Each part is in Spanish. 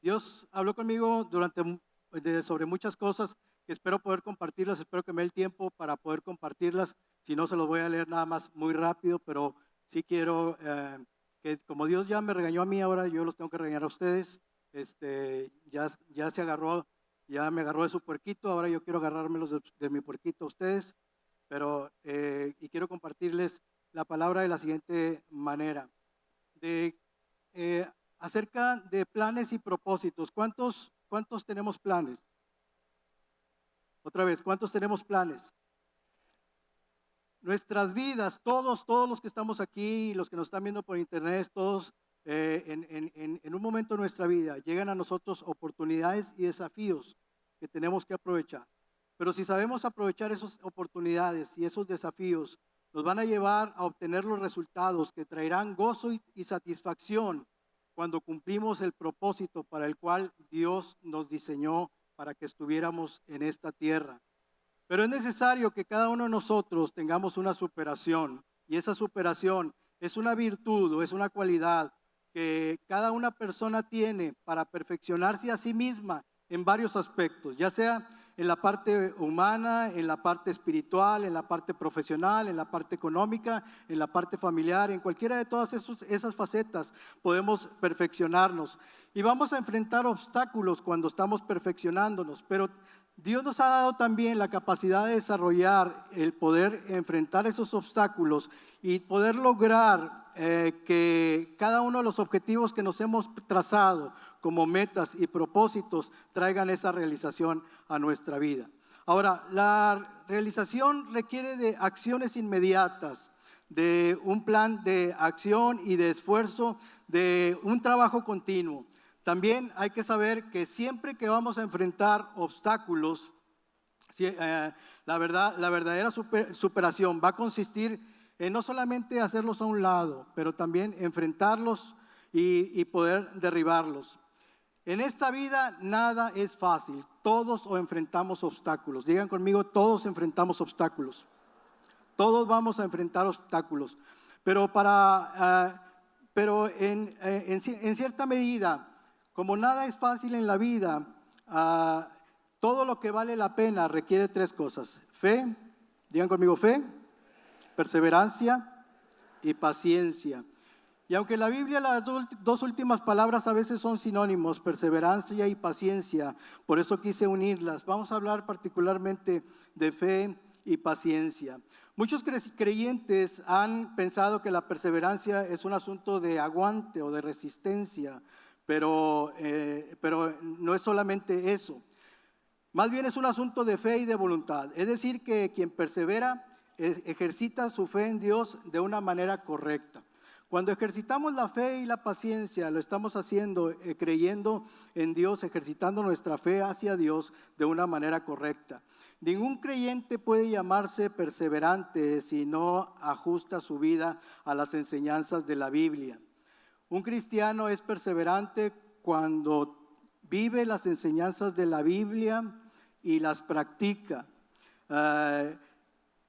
Dios habló conmigo sobre muchas cosas que espero poder compartirlas. Espero que me dé el tiempo para poder compartirlas. Si no, se los voy a leer nada más muy rápido, pero sí quiero que como Dios ya me regañó a mí, ahora yo los tengo que regañar a ustedes. Ya se agarró, ya me agarró de su puerquito, ahora yo quiero agarrármelos de mi puerquito a ustedes, y quiero compartirles la palabra de la siguiente manera. Acerca de planes y propósitos. ¿Cuántos tenemos planes? Otra vez, ¿cuántos tenemos planes? Nuestras vidas, todos los que estamos aquí, los que nos están viendo por internet, todos en un momento de nuestra vida llegan a nosotros oportunidades y desafíos que tenemos que aprovechar. Pero si sabemos aprovechar esas oportunidades y esos desafíos, nos van a llevar a obtener los resultados que traerán gozo y satisfacción cuando cumplimos el propósito para el cual Dios nos diseñó para que estuviéramos en esta tierra. Pero es necesario que cada uno de nosotros tengamos una superación, y esa superación es una virtud o es una cualidad que cada una persona tiene para perfeccionarse a sí misma en varios aspectos, ya sea en la parte humana, en la parte espiritual, en la parte profesional, en la parte económica, en la parte familiar. En cualquiera de todas esas facetas podemos perfeccionarnos y vamos a enfrentar obstáculos cuando estamos perfeccionándonos, pero Dios nos ha dado también la capacidad de desarrollar el poder enfrentar esos obstáculos y poder lograr que cada uno de los objetivos que nos hemos trazado como metas y propósitos traigan esa realización a nuestra vida. Ahora, la realización requiere de acciones inmediatas, de un plan de acción y de esfuerzo, de un trabajo continuo. También hay que saber que siempre que vamos a enfrentar obstáculos, la verdadera superación va a consistir en no solamente hacerlos a un lado, pero también enfrentarlos y poder derribarlos. En esta vida nada es fácil, todos enfrentamos obstáculos. Digan conmigo, todos enfrentamos obstáculos. Todos vamos a enfrentar obstáculos, pero en cierta medida, como nada es fácil en la vida, todo lo que vale la pena requiere tres cosas: fe, digan conmigo, fe, perseverancia y paciencia. Y aunque la Biblia las dos últimas palabras a veces son sinónimos, perseverancia y paciencia, por eso quise unirlas. Vamos a hablar particularmente de fe y paciencia. Muchos creyentes han pensado que la perseverancia es un asunto de aguante o de resistencia, pero no es solamente eso. Más bien es un asunto de fe y de voluntad. Es decir, que quien persevera ejercita su fe en Dios de una manera correcta. Cuando ejercitamos la fe y la paciencia, lo estamos haciendo creyendo en Dios, ejercitando nuestra fe hacia Dios de una manera correcta. Ningún creyente puede llamarse perseverante si no ajusta su vida a las enseñanzas de la Biblia. Un cristiano es perseverante cuando vive las enseñanzas de la Biblia y las practica.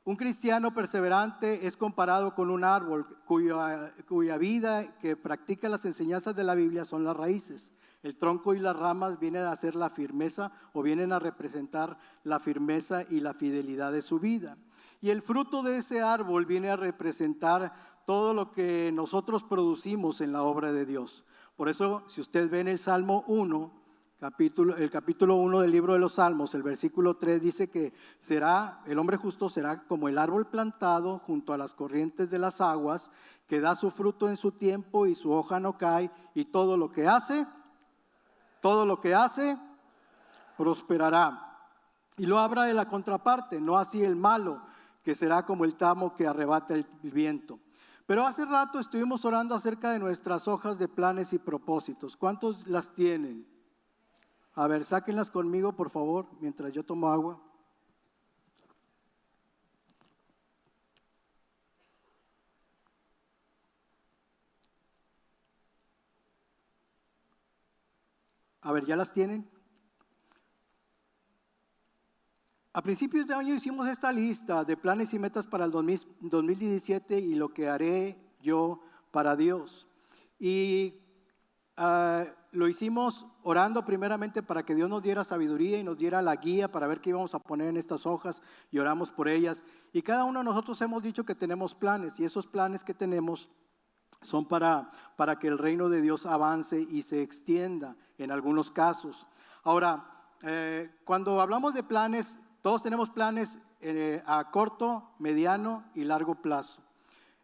Un cristiano perseverante es comparado con un árbol cuya vida que practica las enseñanzas de la Biblia son las raíces. El tronco y las ramas vienen a ser la firmeza o vienen a representar la firmeza y la fidelidad de su vida. Y el fruto de ese árbol viene a representar todo lo que nosotros producimos en la obra de Dios. Por eso, si usted ve en el Salmo 1, el capítulo 1 del libro de los Salmos, el versículo 3 dice que el hombre justo será como el árbol plantado junto a las corrientes de las aguas, que da su fruto en su tiempo y su hoja no cae, y todo lo que hace, prosperará. Y lo habla de la contraparte, no así el malo, que será como el tamo que arrebata el viento. Pero hace rato estuvimos orando acerca de nuestras hojas de planes y propósitos. ¿Cuántos las tienen? A ver, sáquenlas conmigo, por favor, mientras yo tomo agua. A ver, ¿ya las tienen? A principios de año hicimos esta lista de planes y metas para el 2017 y lo que haré yo para Dios. Y lo hicimos orando primeramente para que Dios nos diera sabiduría y nos diera la guía para ver qué íbamos a poner en estas hojas, y oramos por ellas. Y cada uno de nosotros hemos dicho que tenemos planes, y esos planes que tenemos son para que el reino de Dios avance y se extienda en algunos casos. Ahora, cuando hablamos de planes, todos tenemos planes a corto, mediano y largo plazo.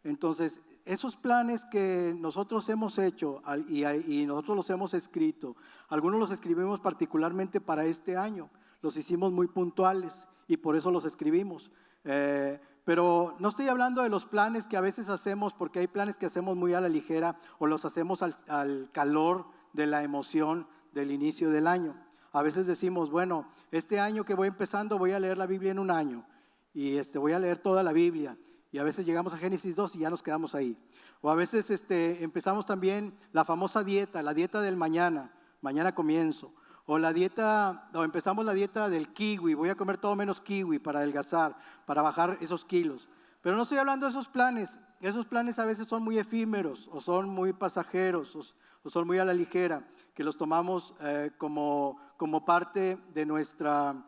Entonces, esos planes que nosotros hemos hecho y nosotros los hemos escrito, algunos los escribimos particularmente para este año, los hicimos muy puntuales y por eso los escribimos. Pero no estoy hablando de los planes que a veces hacemos, porque hay planes que hacemos muy a la ligera o los hacemos al calor de la emoción del inicio del año. A veces decimos, bueno, este año que voy empezando voy a leer la Biblia en un año y voy a leer toda la Biblia. Y a veces llegamos a Génesis 2 y ya nos quedamos ahí. O a veces empezamos también la famosa dieta, la dieta del mañana comienzo. O empezamos la dieta del kiwi, voy a comer todo menos kiwi para adelgazar, para bajar esos kilos. Pero no estoy hablando de esos planes a veces son muy efímeros, o son muy pasajeros, o son muy a la ligera, que los tomamos como parte de nuestra,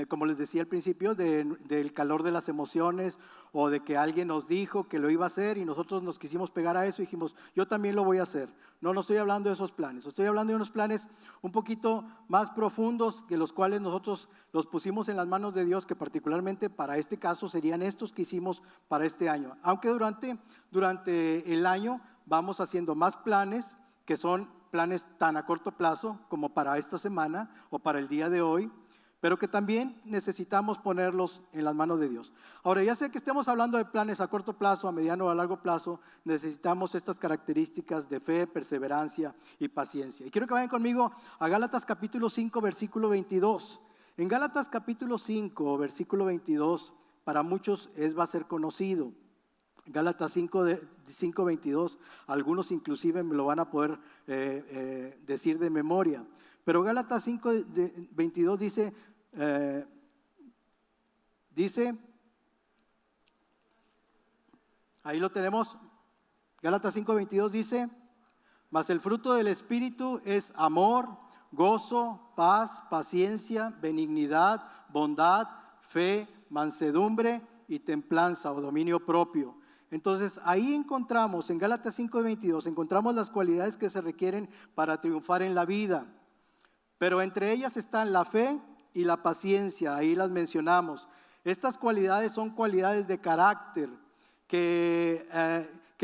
como les decía al principio, del calor de las emociones, o de que alguien nos dijo que lo iba a hacer y nosotros nos quisimos pegar a eso y dijimos, yo también lo voy a hacer. No estoy hablando de esos planes, estoy hablando de unos planes un poquito más profundos, que los cuales nosotros los pusimos en las manos de Dios, que particularmente para este caso serían estos que hicimos para este año. Aunque durante el año vamos haciendo más planes, que son planes tan a corto plazo como para esta semana o para el día de hoy, pero que también necesitamos ponerlos en las manos de Dios. Ahora, ya sé que estemos hablando de planes a corto plazo, a mediano o a largo plazo, necesitamos estas características de fe, perseverancia y paciencia. Y quiero que vayan conmigo a Gálatas capítulo 5, versículo 22. En Gálatas capítulo 5, versículo 22, para muchos va a ser conocido. Gálatas 5, 22, algunos inclusive me lo van a poder decir de memoria. Pero Gálatas 5, 22 dice, ahí lo tenemos, Gálatas 5, 22 dice, mas el fruto del Espíritu es amor, gozo, paz, paciencia, benignidad, bondad, fe, mansedumbre y templanza o dominio propio. Entonces ahí encontramos, en Gálatas 5, 22, encontramos las cualidades que se requieren para triunfar en la vida. Pero entre ellas están la fe y la paciencia, ahí las mencionamos. Estas cualidades son cualidades de carácter que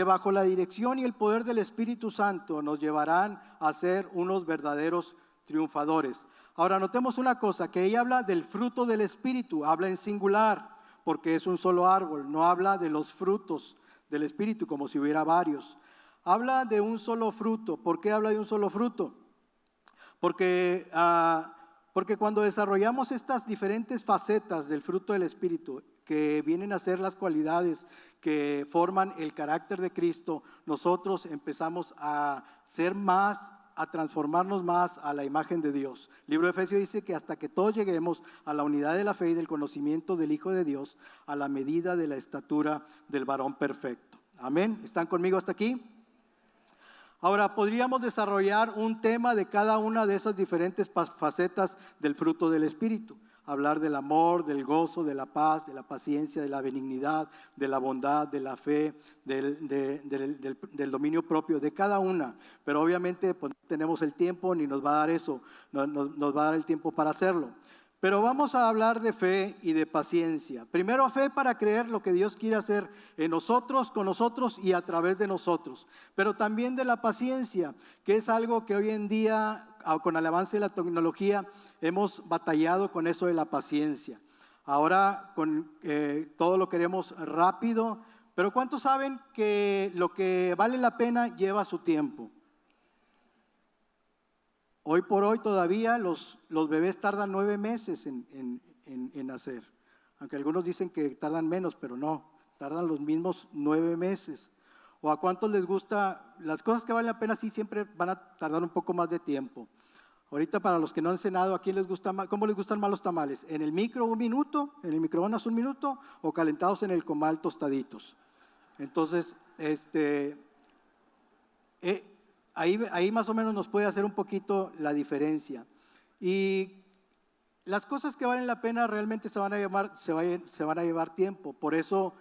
bajo la dirección y el poder del Espíritu Santo nos llevarán a ser unos verdaderos triunfadores. Ahora notemos una cosa, que ella habla del fruto del Espíritu, habla en singular porque es un solo árbol, no habla de los frutos del Espíritu como si hubiera varios. Habla de un solo fruto. ¿Por qué habla de un solo fruto? Porque cuando desarrollamos estas diferentes facetas del fruto del Espíritu, que vienen a ser las cualidades que forman el carácter de Cristo, nosotros empezamos a ser más, a transformarnos más a la imagen de Dios. El libro de Efesios dice que hasta que todos lleguemos a la unidad de la fe y del conocimiento del Hijo de Dios, a la medida de la estatura del varón perfecto. Amén. ¿Están conmigo hasta aquí? Ahora, podríamos desarrollar un tema de cada una de esas diferentes facetas del fruto del Espíritu. Hablar del amor, del gozo, de la paz, de la paciencia, de la benignidad, de la bondad, de la fe, del dominio propio, de cada una. Pero obviamente pues, no tenemos el tiempo ni nos va a dar eso, nos va a dar el tiempo para hacerlo. Pero vamos a hablar de fe y de paciencia. Primero, fe para creer lo que Dios quiere hacer en nosotros, con nosotros y a través de nosotros. Pero también de la paciencia, que es algo que hoy en día, con el avance de la tecnología, hemos batallado con eso de la paciencia. Ahora todo lo queremos rápido, pero ¿cuántos saben que lo que vale la pena lleva su tiempo? Hoy por hoy todavía los bebés tardan 9 meses en nacer, aunque algunos dicen que tardan menos, pero no, tardan los mismos 9 meses. ¿O a cuántos les gusta? Las cosas que valen la pena sí siempre van a tardar un poco más de tiempo. Ahorita para los que no han cenado, ¿a quién les gusta más? ¿Cómo les gustan más los tamales? ¿En el micro 1 minuto? ¿En el microondas 1 minuto? ¿O calentados en el comal tostaditos? Entonces, ahí más o menos nos puede hacer un poquito la diferencia. Y las cosas que valen la pena realmente se van a llevar tiempo. Por eso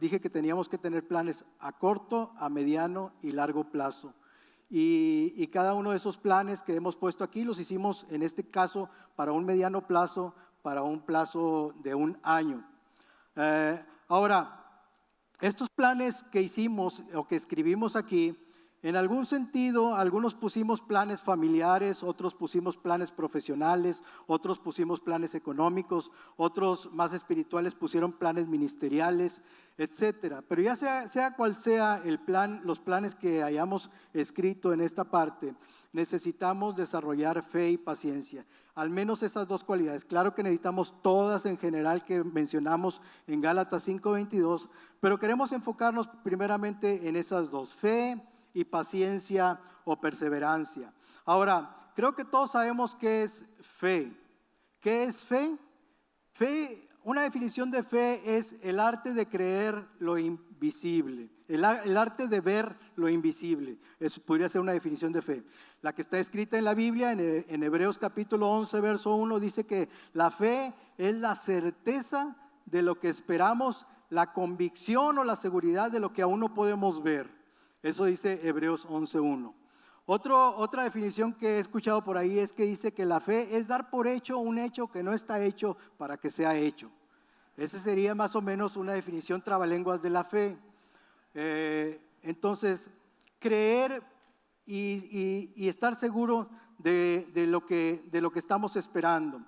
dije que teníamos que tener planes a corto, a mediano y largo plazo. Y cada uno de esos planes que hemos puesto aquí los hicimos en este caso para un mediano plazo, para un plazo de un año. Ahora, estos planes que hicimos o que escribimos aquí, en algún sentido, algunos pusimos planes familiares, otros pusimos planes profesionales, otros pusimos planes económicos, otros más espirituales pusieron planes ministeriales, etcétera. Pero ya sea cual sea el plan, los planes que hayamos escrito en esta parte, necesitamos desarrollar fe y paciencia. Al menos esas dos cualidades. Claro que necesitamos todas en general que mencionamos en Gálatas 5:22, pero queremos enfocarnos primeramente en esas dos, fe y paciencia o perseverancia. Ahora, creo que todos sabemos qué es fe. ¿Qué es fe? Fe, una definición de fe es el arte de creer lo invisible, el arte de ver lo invisible. Eso podría ser una definición de fe. La que está escrita en la Biblia, en Hebreos capítulo 11, verso 1, dice que la fe es la certeza de lo que esperamos, la convicción o la seguridad de lo que aún no podemos ver. Eso dice Hebreos 11:1. Otra definición que he escuchado por ahí es que dice que la fe es dar por hecho un hecho que no está hecho para que sea hecho. Esa sería más o menos una definición trabalenguas de la fe. Entonces, creer y estar seguro de lo que estamos esperando.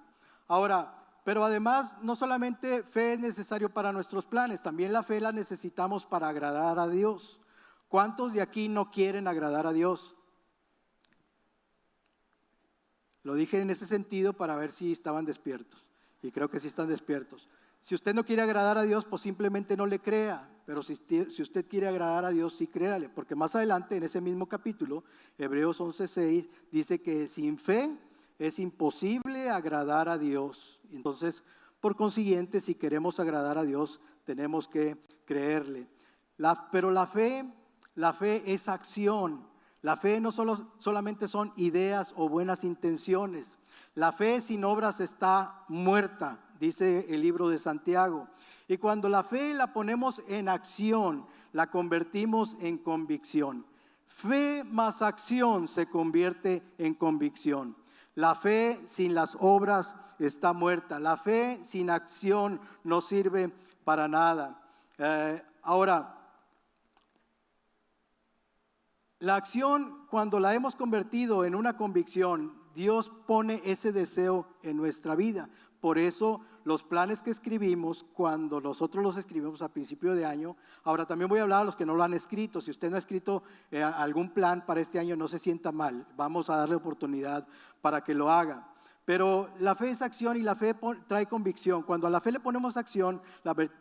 Ahora, pero además, no solamente fe es necesario para nuestros planes, también la fe la necesitamos para agradar a Dios. ¿Cuántos de aquí no quieren agradar a Dios? Lo dije en ese sentido para ver si estaban despiertos. Y creo que sí están despiertos. Si usted no quiere agradar a Dios, pues simplemente no le crea. Pero si usted quiere agradar a Dios, sí créale. Porque más adelante, en ese mismo capítulo, Hebreos 11:6, dice que sin fe es imposible agradar a Dios. Entonces, por consiguiente, si queremos agradar a Dios, tenemos que creerle. Pero la fe es acción. La fe no solamente son ideas o buenas intenciones. La fe sin obras está muerta, dice el libro de Santiago. Y cuando la fe la ponemos en acción, la convertimos en convicción. Fe más acción se convierte en convicción. La fe sin las obras está muerta. La fe sin acción no sirve para nada. Ahora, la acción, cuando la hemos convertido en una convicción, Dios pone ese deseo en nuestra vida. Por eso los planes que escribimos, cuando nosotros los escribimos a principio de año, ahora también voy a hablar a los que no lo han escrito. Si usted no ha escrito algún plan para este año, no se sienta mal. Vamos a darle oportunidad para que lo haga. Pero la fe es acción y la fe trae convicción. Cuando a la fe le ponemos acción,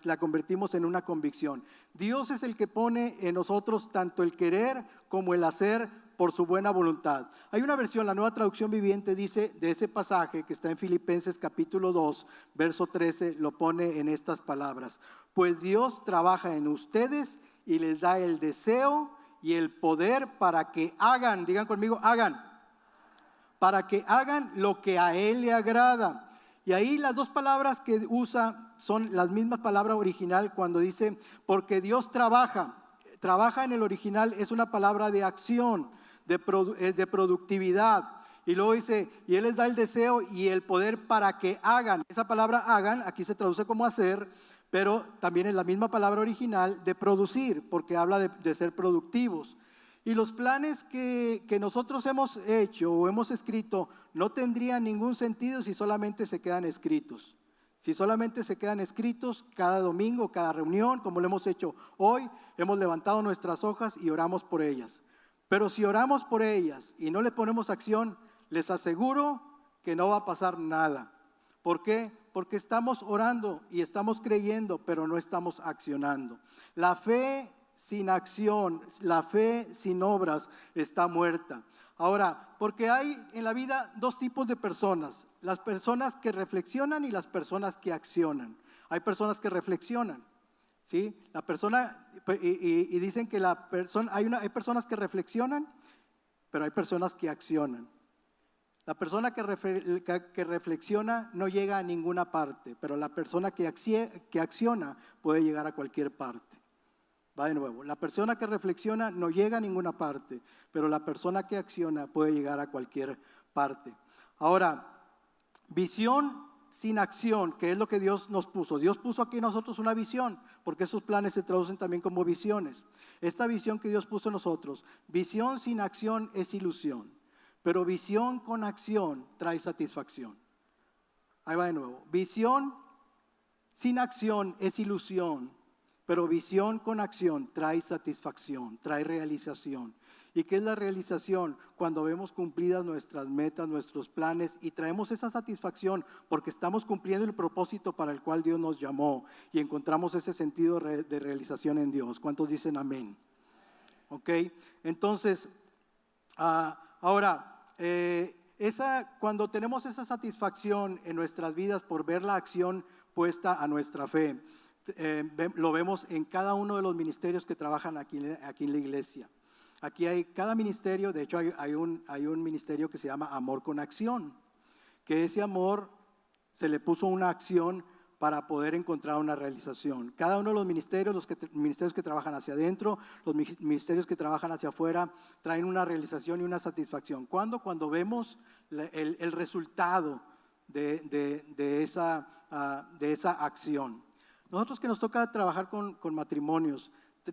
la convertimos en una convicción. Dios es el que pone en nosotros tanto el querer como el hacer por su buena voluntad. Hay una versión, la Nueva Traducción Viviente, dice de ese pasaje que está en Filipenses capítulo 2, verso 13, lo pone en estas palabras. Pues Dios trabaja en ustedes y les da el deseo y el poder para que hagan, digan conmigo, hagan. Para que hagan lo que a Él le agrada. Y ahí las dos palabras que usa son las mismas palabras original cuando dice, porque Dios trabaja. Trabaja en el original es una palabra de acción, de productividad. Y luego dice, y Él les da el deseo y el poder para que hagan. Esa palabra hagan, aquí se traduce como hacer, pero también es la misma palabra original de producir, porque habla de ser productivos. Y los planes que nosotros hemos hecho o hemos escrito no tendrían ningún sentido si solamente se quedan escritos. Si solamente se quedan escritos cada domingo, cada reunión, como lo hemos hecho hoy, hemos levantado nuestras hojas y oramos por ellas. Pero si oramos por ellas y no le ponemos acción, les aseguro que no va a pasar nada. ¿Por qué? Porque estamos orando y estamos creyendo, pero no estamos accionando. La fe sin acción, la fe sin obras está muerta. Ahora, porque hay en la vida dos tipos de personas, las personas que reflexionan y las personas que accionan. Hay personas que reflexionan, ¿sí? La persona, y dicen que hay personas que reflexionan, pero hay personas que accionan. La persona que reflexiona no llega a ninguna parte, pero la persona que acciona puede llegar a cualquier parte. Va de nuevo, la persona que reflexiona no llega a ninguna parte, pero la persona que acciona puede llegar a cualquier parte. Ahora, visión sin acción, que es lo que Dios nos puso. Dios puso aquí en nosotros una visión, porque esos planes se traducen también como visiones. Esta visión que Dios puso en nosotros, visión sin acción es ilusión, pero visión con acción trae satisfacción. Ahí va de nuevo. Visión sin acción es ilusión, pero visión con acción trae satisfacción, trae realización. ¿Y qué es la realización? Cuando vemos cumplidas nuestras metas, nuestros planes y traemos esa satisfacción porque estamos cumpliendo el propósito para el cual Dios nos llamó y encontramos ese sentido de realización en Dios. ¿Cuántos dicen amén? Ok, entonces, ahora, cuando tenemos esa satisfacción en nuestras vidas por ver la acción puesta a nuestra fe, lo vemos en cada uno de los ministerios que trabajan aquí en la iglesia. Aquí hay cada ministerio, de hecho hay un ministerio que se llama Amor con Acción, que ese amor se le puso una acción para poder encontrar una realización. Cada uno de los ministerios, ministerios que trabajan hacia adentro, los ministerios que trabajan hacia afuera, traen una realización y una satisfacción. ¿Cuándo? Cuando vemos el resultado de esa acción. Nosotros que nos toca trabajar con matrimonios,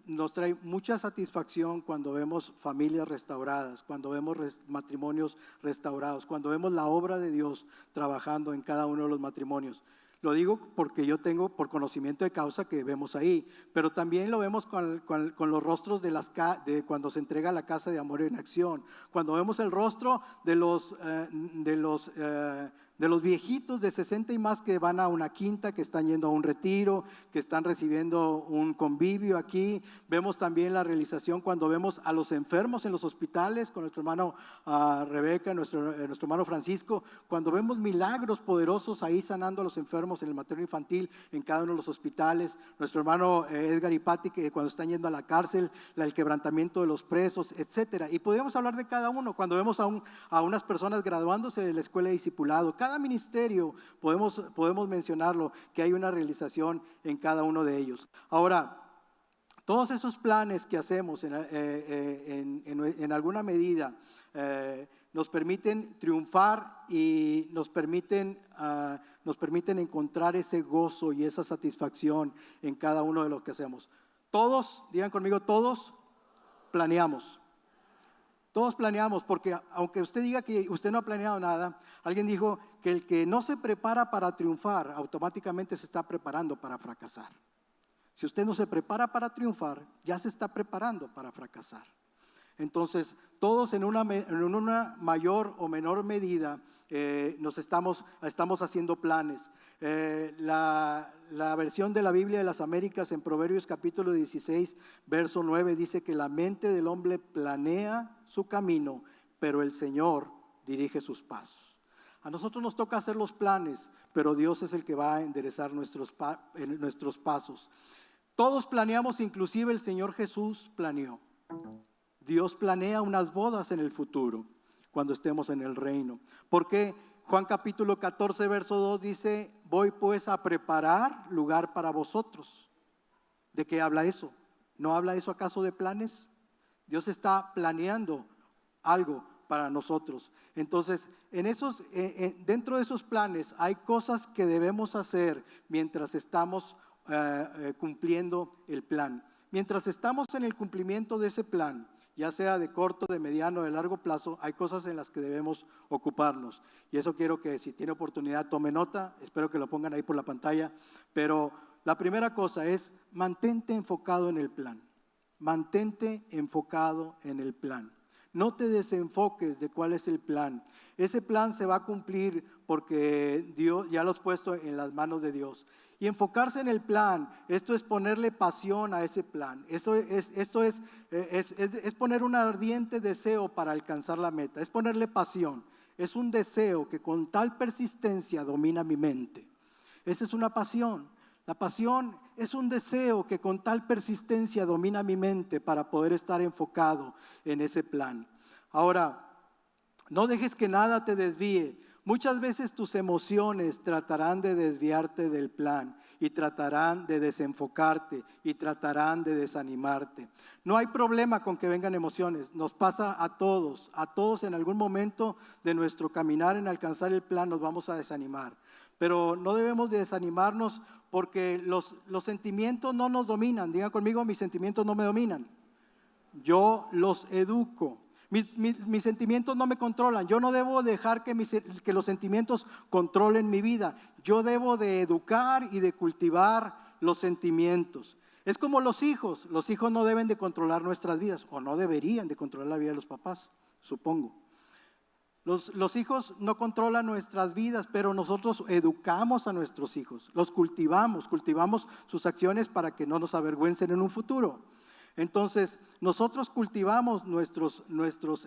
nos trae mucha satisfacción cuando vemos familias restauradas, cuando vemos matrimonios restaurados, cuando vemos la obra de Dios trabajando en cada uno de los matrimonios. Lo digo porque yo tengo por conocimiento de causa que vemos ahí, pero también lo vemos con los rostros de cuando se entrega la casa de amor en acción, cuando vemos el rostro de los viejitos de 60 y más que van a una quinta, que están yendo a un retiro, que están recibiendo un convivio aquí. Vemos también la realización cuando vemos a los enfermos en los hospitales, con nuestro hermano Rebeca, nuestro hermano Francisco, cuando vemos milagros poderosos ahí sanando a los enfermos en el materno infantil, en cada uno de los hospitales. Nuestro hermano Edgar y Pati, que cuando están yendo a la cárcel, el quebrantamiento de los presos, etcétera. Y podemos hablar de cada uno, cuando vemos a unas personas graduándose de la escuela de discipulado. Cada ministerio podemos mencionarlo, que hay una realización en cada uno de ellos. Ahora, todos esos planes que hacemos en alguna medida nos permiten triunfar y nos permiten encontrar ese gozo y esa satisfacción en cada uno de lo que hacemos. Todos, digan conmigo, todos planeamos. Todos planeamos, porque aunque usted diga que usted no ha planeado nada, alguien dijo que el que no se prepara para triunfar, automáticamente se está preparando para fracasar. Si usted no se prepara para triunfar, ya se está preparando para fracasar. Entonces, todos en una mayor o menor medida estamos haciendo planes. La versión de la Biblia de las Américas en Proverbios capítulo 16, verso 9 dice que la mente del hombre planea su camino, pero el Señor dirige sus pasos. A nosotros nos toca hacer los planes, pero Dios es el que va a enderezar nuestros pasos. Todos planeamos, inclusive el Señor Jesús planeó. Dios planea unas bodas en el futuro, cuando estemos en el reino. Porque Juan capítulo 14, verso 2 dice, voy pues a preparar lugar para vosotros. ¿De qué habla eso? ¿No habla eso acaso de planes? Dios está planeando algo para nosotros. Entonces, dentro de esos planes hay cosas que debemos hacer mientras estamos cumpliendo el plan. Mientras estamos en el cumplimiento de ese plan, ya sea de corto, de mediano, de largo plazo, hay cosas en las que debemos ocuparnos. Y eso quiero que si tiene oportunidad tome nota, espero que lo pongan ahí por la pantalla. Pero la primera cosa es mantente enfocado en el plan. Mantente enfocado en el plan. No te desenfoques de cuál es el plan. Ese plan se va a cumplir porque Dios ya lo has puesto en las manos de Dios. Y enfocarse en el plan, esto es ponerle pasión a ese plan. Esto es poner un ardiente deseo para alcanzar la meta. Es ponerle pasión. Es un deseo que con tal persistencia domina mi mente. Esa es una pasión. La pasión es un deseo que con tal persistencia domina mi mente para poder estar enfocado en ese plan. Ahora, no dejes que nada te desvíe. Muchas veces tus emociones tratarán de desviarte del plan y tratarán de desenfocarte y tratarán de desanimarte. No hay problema con que vengan emociones, nos pasa a todos en algún momento de nuestro caminar en alcanzar el plan nos vamos a desanimar. Pero no debemos de desanimarnos porque los sentimientos no nos dominan. Digan conmigo, mis sentimientos no me dominan. Yo los educo. Mis sentimientos no me controlan. Yo no debo dejar que los sentimientos controlen mi vida. Yo debo de educar y de cultivar los sentimientos. Es como los hijos. Los hijos no deben de controlar nuestras vidas, o no deberían de controlar la vida de los papás, supongo. Los hijos no controlan nuestras vidas, pero nosotros educamos a nuestros hijos, los cultivamos sus acciones para que no nos avergüencen en un futuro. Entonces, nosotros cultivamos nuestros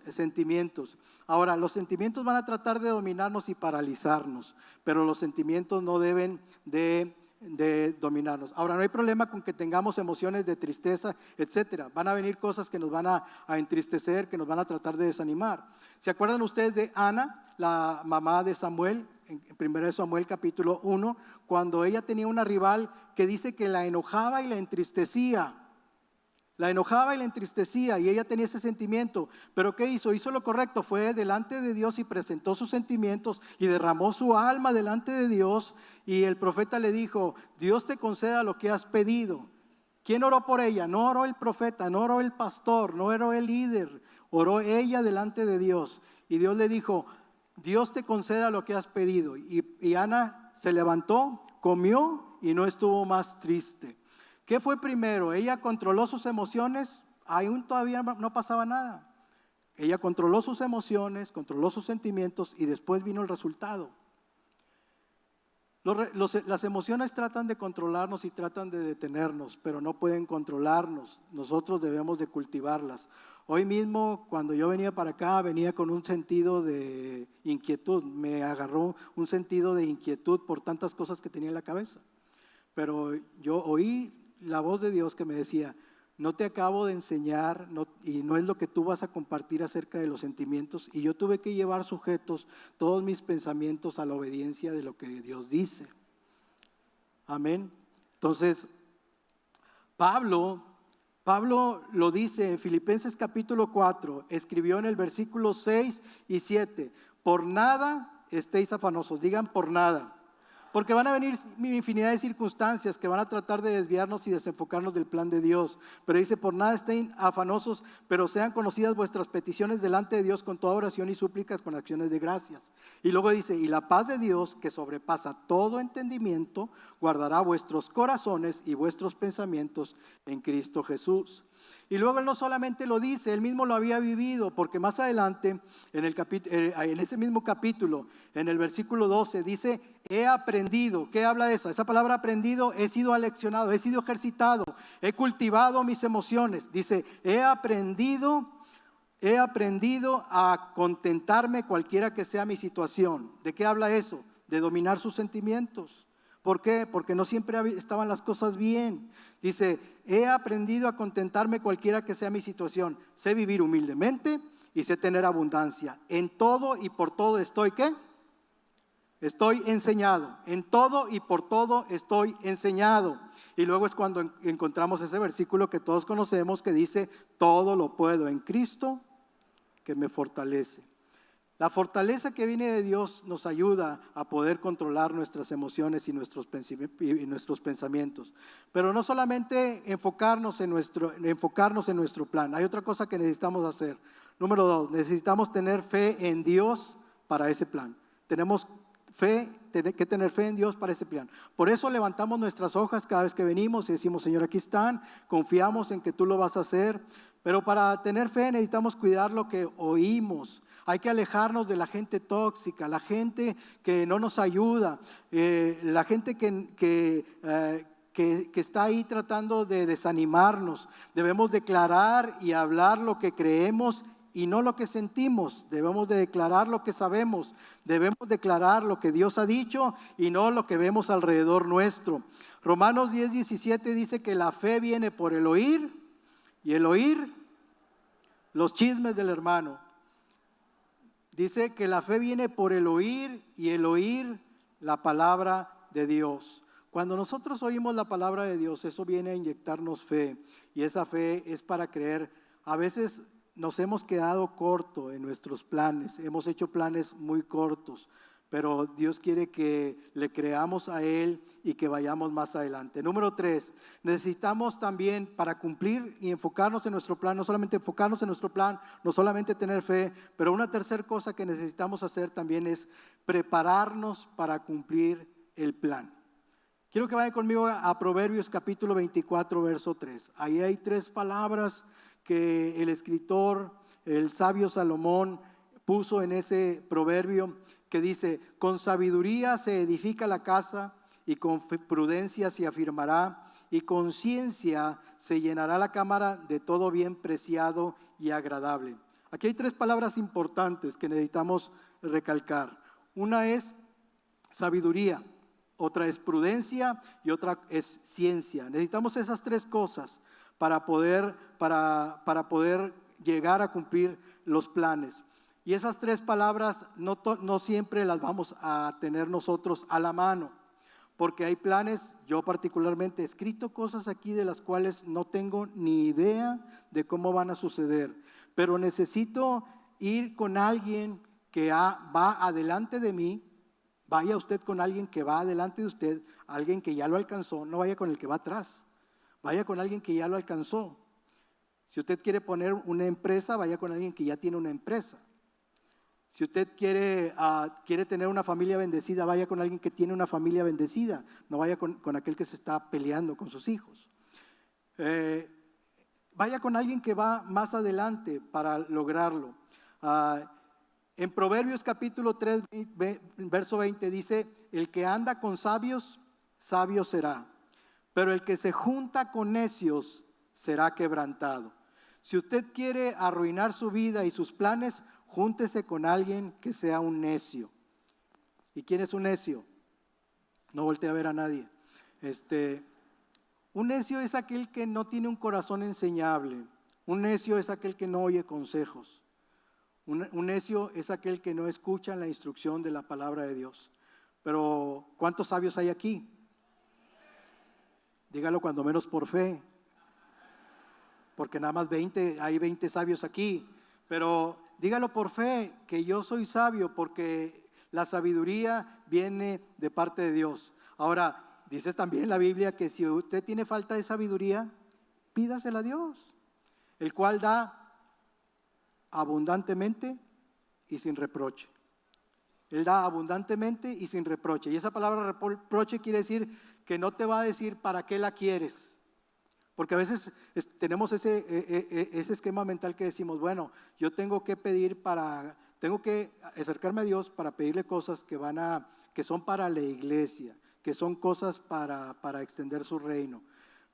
sentimientos. Ahora, los sentimientos van a tratar de dominarnos y paralizarnos, pero los sentimientos no deben de dominarnos. Ahora, no hay problema con que tengamos emociones de tristeza, etcétera. Van a venir cosas que nos van a entristecer, que nos van a tratar de desanimar. ¿Se acuerdan ustedes de Ana, la mamá de Samuel, en 1 Samuel capítulo 1, cuando ella tenía una rival que dice que la enojaba y la entristecía? La enojaba y la entristecía y ella tenía ese sentimiento, pero ¿qué hizo? Hizo lo correcto, fue delante de Dios y presentó sus sentimientos y derramó su alma delante de Dios, y el profeta le dijo: Dios te conceda lo que has pedido. ¿Quién oró por ella? No oró el profeta, no oró el pastor, no oró el líder, oró ella delante de Dios, y Dios le dijo: Dios te conceda lo que has pedido. Y Ana se levantó, comió y no estuvo más triste. ¿Qué fue primero? ¿Ella controló sus emociones? Aún todavía no pasaba nada. Ella controló sus emociones, controló sus sentimientos y después vino el resultado. Las emociones tratan de controlarnos y tratan de detenernos, pero no pueden controlarnos. Nosotros debemos de cultivarlas. Hoy mismo, cuando yo venía para acá, venía con un sentido de inquietud. Me agarró un sentido de inquietud por tantas cosas que tenía en la cabeza. Pero yo oí la voz de Dios que me decía: no te acabo de enseñar y no es lo que tú vas a compartir acerca de los sentimientos. Y yo tuve que llevar sujetos todos mis pensamientos a la obediencia de lo que Dios dice. Amén. Entonces, Pablo lo dice en Filipenses capítulo 4, escribió en el versículo 6 y 7: por nada estéis afanosos. Digan: por nada. Porque van a venir infinidad de circunstancias que van a tratar de desviarnos y desenfocarnos del plan de Dios. Pero dice: por nada estén afanosos, pero sean conocidas vuestras peticiones delante de Dios con toda oración y súplicas con acciones de gracias. Y luego dice: y la paz de Dios, que sobrepasa todo entendimiento, guardará vuestros corazones y vuestros pensamientos en Cristo Jesús. Y luego él no solamente lo dice, él mismo lo había vivido, porque más adelante en ese mismo capítulo, en el versículo 12, dice: he aprendido. ¿Qué habla de eso? Esa palabra aprendido: he sido aleccionado, he sido ejercitado, he cultivado mis emociones. Dice: he aprendido a contentarme cualquiera que sea mi situación. ¿De qué habla eso? De dominar sus sentimientos. ¿Por qué? Porque no siempre estaban las cosas bien. Dice: he aprendido a contentarme cualquiera que sea mi situación. Sé vivir humildemente y sé tener abundancia. En todo y por todo estoy, ¿qué? Estoy enseñado. En todo y por todo estoy enseñado. Y luego es cuando encontramos ese versículo que todos conocemos, que dice: todo lo puedo en Cristo que me fortalece. La fortaleza que viene de Dios nos ayuda a poder controlar nuestras emociones y nuestros pensamientos. Pero no solamente enfocarnos en nuestro plan. Hay otra cosa que necesitamos hacer. Número 2, necesitamos tener fe en Dios para ese plan. Tenemos que tener fe en Dios para ese plan. Por eso levantamos nuestras hojas cada vez que venimos y decimos: Señor, aquí están, confiamos en que tú lo vas a hacer. Pero para tener fe necesitamos cuidar lo que oímos. Hay que alejarnos de la gente tóxica, la gente que no nos ayuda, la gente que está ahí tratando de desanimarnos. Debemos declarar y hablar lo que creemos y no lo que sentimos. Debemos de declarar lo que sabemos. Debemos declarar lo que Dios ha dicho y no lo que vemos alrededor nuestro. Romanos 10:17 dice que la fe viene por el oír y el oír los chismes del hermano. Dice que la fe viene por el oír y el oír la palabra de Dios. Cuando nosotros oímos la palabra de Dios, eso viene a inyectarnos fe, y esa fe es para creer. A veces nos hemos quedado corto en nuestros planes, hemos hecho planes muy cortos, pero Dios quiere que le creamos a Él y que vayamos más adelante. Número 3, necesitamos también, para cumplir y enfocarnos en nuestro plan, no solamente enfocarnos en nuestro plan, no solamente tener fe, pero una tercera cosa que necesitamos hacer también es prepararnos para cumplir el plan. Quiero que vayan conmigo a Proverbios capítulo 24, verso 3. Ahí hay 3 palabras que el escritor, el sabio Salomón, puso en ese proverbio, que dice: con sabiduría se edifica la casa, y con prudencia se afirmará, y con ciencia se llenará la cámara de todo bien preciado y agradable. Aquí hay 3 palabras importantes que necesitamos recalcar. Una es sabiduría, otra es prudencia y otra es ciencia. Necesitamos esas 3 cosas para poder llegar a cumplir los planes. Y esas 3 palabras no siempre las vamos a tener nosotros a la mano, porque hay planes. Yo particularmente he escrito cosas aquí de las cuales no tengo ni idea de cómo van a suceder, pero necesito ir con alguien que va adelante de mí. Vaya usted con alguien que va adelante de usted, alguien que ya lo alcanzó. No vaya con el que va atrás, vaya con alguien que ya lo alcanzó. Si usted quiere poner una empresa, vaya con alguien que ya tiene una empresa. Si usted quiere tener una familia bendecida, vaya con alguien que tiene una familia bendecida. No vaya con aquel que se está peleando con sus hijos. Vaya con alguien que va más adelante para lograrlo. En Proverbios capítulo 3, verso 20 dice: el que anda con sabios, sabio será, pero el que se junta con necios será quebrantado. Si usted quiere arruinar su vida y sus planes, júntese con alguien que sea un necio. ¿Y quién es un necio? No voltee a ver a nadie. Un necio es aquel que no tiene un corazón enseñable. Un necio es aquel que no oye consejos. Un necio es aquel que no escucha la instrucción de la palabra de Dios. Pero ¿cuántos sabios hay aquí? Dígalo cuando menos por fe, porque nada más hay 20 sabios aquí. Pero dígalo por fe, que yo soy sabio, porque la sabiduría viene de parte de Dios. Ahora, dice también la Biblia que si usted tiene falta de sabiduría, pídasela a Dios, el cual da abundantemente y sin reproche. Él da abundantemente y sin reproche. Y esa palabra reproche quiere decir que no te va a decir para qué la quieres. Porque a veces tenemos ese esquema mental que decimos: bueno, yo tengo que acercarme a Dios para pedirle cosas que son para la iglesia, que son cosas para extender su reino.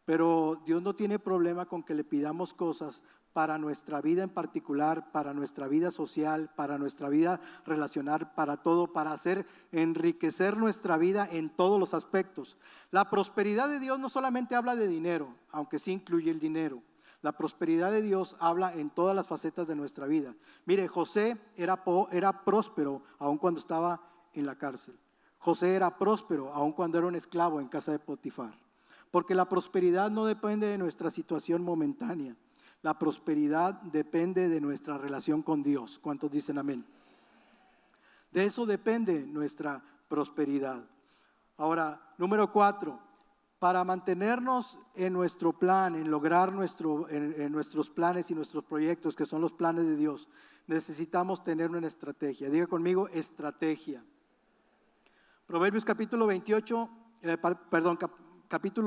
Pero Dios no tiene problema con que le pidamos cosas para nuestra vida en particular, para nuestra vida social, para nuestra vida relacional, para todo, para enriquecer nuestra vida en todos los aspectos. La prosperidad de Dios no solamente habla de dinero, aunque sí incluye el dinero. La prosperidad de Dios habla en todas las facetas de nuestra vida. Mire, José era próspero aun cuando estaba en la cárcel. José era próspero aun cuando era un esclavo en casa de Potifar. Porque la prosperidad no depende de nuestra situación momentánea. La prosperidad depende de nuestra relación con Dios. ¿Cuántos dicen amén? De eso depende nuestra prosperidad. Ahora, número 4, para mantenernos en nuestro plan, en lograr en nuestros planes y nuestros proyectos, que son los planes de Dios, necesitamos tener una estrategia. Diga conmigo, estrategia. Proverbios capítulo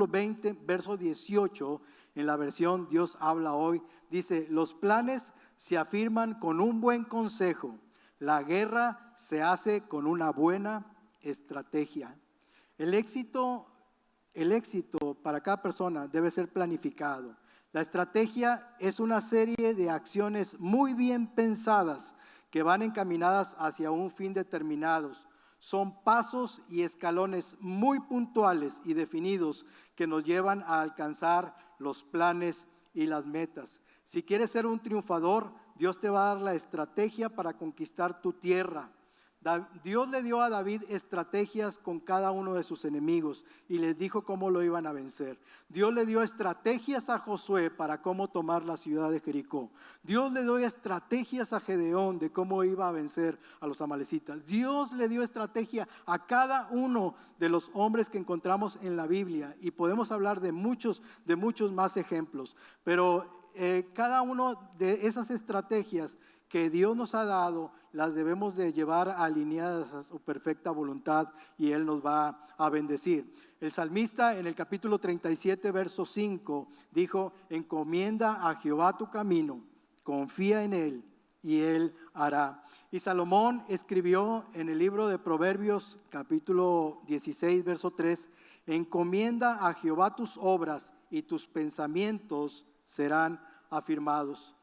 20, verso 18, en la versión Dios habla hoy, dice: los planes se afirman con un buen consejo, la guerra se hace con una buena estrategia. El éxito para cada persona debe ser planificado. La estrategia es una serie de acciones muy bien pensadas que van encaminadas hacia un fin determinado. Son pasos y escalones muy puntuales y definidos que nos llevan a alcanzar los planes y las metas. Si quieres ser un triunfador, Dios te va a dar la estrategia para conquistar tu tierra. Dios le dio a David estrategias con cada uno de sus enemigos y les dijo cómo lo iban a vencer. Dios le dio estrategias a Josué para cómo tomar la ciudad de Jericó. Dios le dio estrategias a Gedeón de cómo iba a vencer a los amalecitas. Dios le dio estrategia a cada uno de los hombres que encontramos en la Biblia, y podemos hablar de muchos más ejemplos, pero cada uno de esas estrategias que Dios nos ha dado, las debemos de llevar alineadas a su perfecta voluntad, y Él nos va a bendecir. El salmista en el capítulo 37, verso 5, dijo: encomienda a Jehová tu camino, confía en Él y Él hará. Y Salomón escribió en el libro de Proverbios, capítulo 16, verso 3, encomienda a Jehová tus obras y tus pensamientos serán afirmados.